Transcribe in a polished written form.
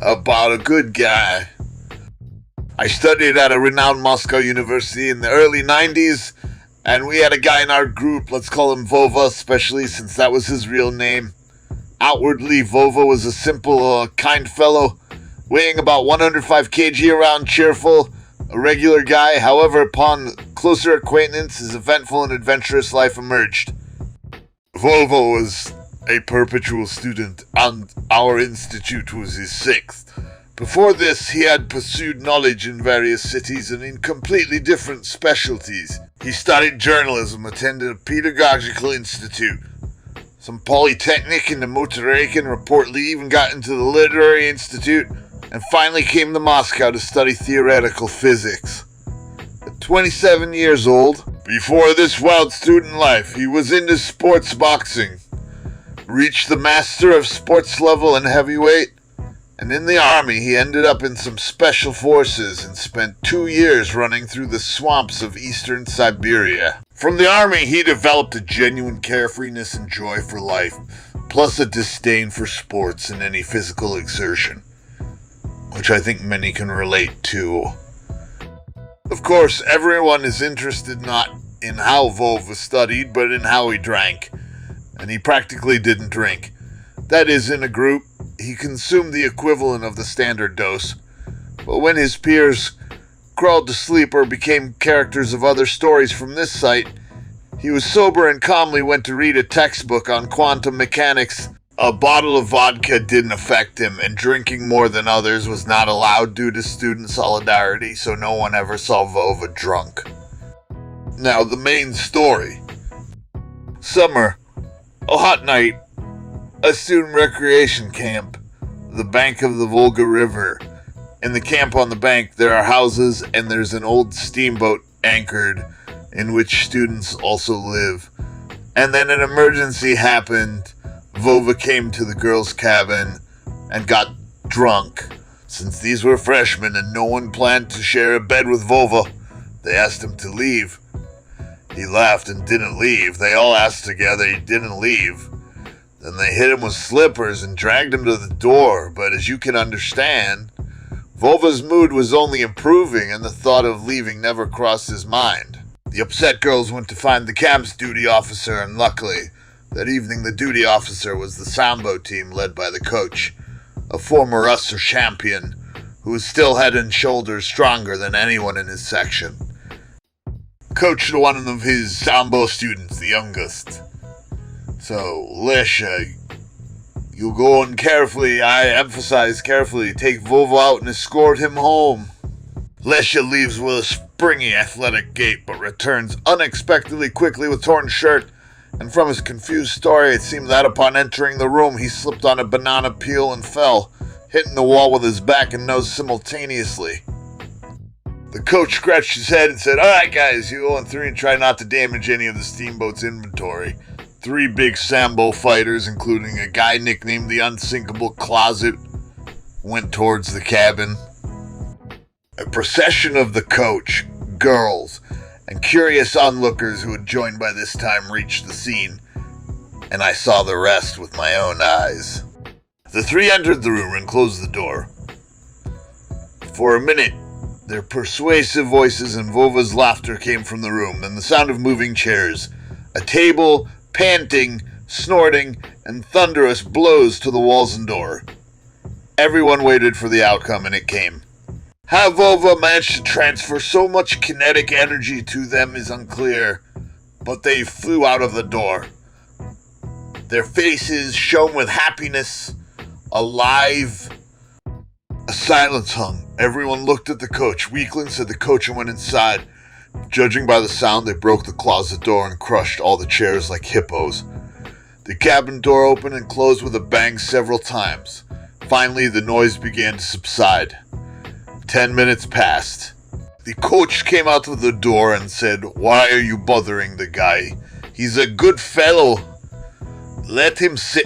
about a good guy. I studied at a renowned Moscow university in the early 90s, and we had a guy in our group, let's call him Vova, especially since that was his real name. Outwardly, Vova was a simple, kind fellow, weighing about 105 kg, around cheerful, a regular guy. However, upon closer acquaintance, his eventful and adventurous life emerged. Vova was a perpetual student, and our institute was his sixth. Before this, he had pursued knowledge in various cities and in completely different specialties. He studied journalism, attended a pedagogical institute, some polytechnic in the Monterey, and reportedly even got into the literary institute, and finally came to Moscow to study theoretical physics. At 27 years old, before this wild student life, he was into sports boxing, reached the master of sports level in heavyweight, and in the army he ended up in some special forces and spent 2 years running through the swamps of eastern Siberia. From the army he developed a genuine carefreeness and joy for life, plus a disdain for sports and any physical exertion, which I think many can relate to. Of course, everyone is interested not in how Vova studied, but in how he drank, and he practically didn't drink. That is, in a group, he consumed the equivalent of the standard dose, but when his peers crawled to sleep or became characters of other stories from this site, he was sober and calmly went to read a textbook on quantum mechanics. A bottle of vodka didn't affect him, and drinking more than others was not allowed due to student solidarity, so no one ever saw Vova drunk. Now, the main story. Summer. A hot night. A student recreation camp, the bank of the Volga River. In the camp on the bank, there are houses, and there's an old steamboat anchored, in which students also live. And then an emergency happened. Vova came to the girls' cabin and got drunk. Since these were freshmen and no one planned to share a bed with Vova, they asked him to leave. He laughed and didn't leave. They all asked together, he didn't leave. Then they hit him with slippers and dragged him to the door, but as you can understand, Vova's mood was only improving and the thought of leaving never crossed his mind. The upset girls went to find the camp's duty officer, and luckily, that evening the duty officer was the Sambo team led by the coach, a former Usher champion who was still head and shoulders stronger than anyone in his section. Coached one of his Sambo students, the youngest. So, Lesha, you go and carefully, I emphasize carefully, take Vova out and escort him home. Lesha leaves with a springy, athletic gait, but returns unexpectedly quickly with torn shirt, and from his confused story, it seemed that upon entering the room, he slipped on a banana peel and fell, hitting the wall with his back and nose simultaneously. The coach scratched his head and said, "Alright guys, you go on 3 and try not to damage any of the steamboat's inventory." 3 big Sambo fighters, including a guy nicknamed the Unsinkable Closet, went towards the cabin. A procession of the coach, girls, and curious onlookers who had joined by this time reached the scene, and I saw the rest with my own eyes. The 3 entered the room and closed the door. For a minute, their persuasive voices and Vova's laughter came from the room, and the sound of moving chairs, a table, panting, snorting, and thunderous blows to the walls and door. Everyone waited for the outcome, and it came. How Vova managed to transfer so much kinetic energy to them is unclear, but they flew out of the door. Their faces shone with happiness, alive. A silence hung. Everyone looked at the coach. Weakling said the coach and went inside. Judging by the sound, they broke the closet door and crushed all the chairs like hippos. The cabin door opened and closed with a bang several times. Finally, the noise began to subside. 10 minutes passed. The coach came out of the door and said, "Why are you bothering the guy? He's a good fellow. Let him sit."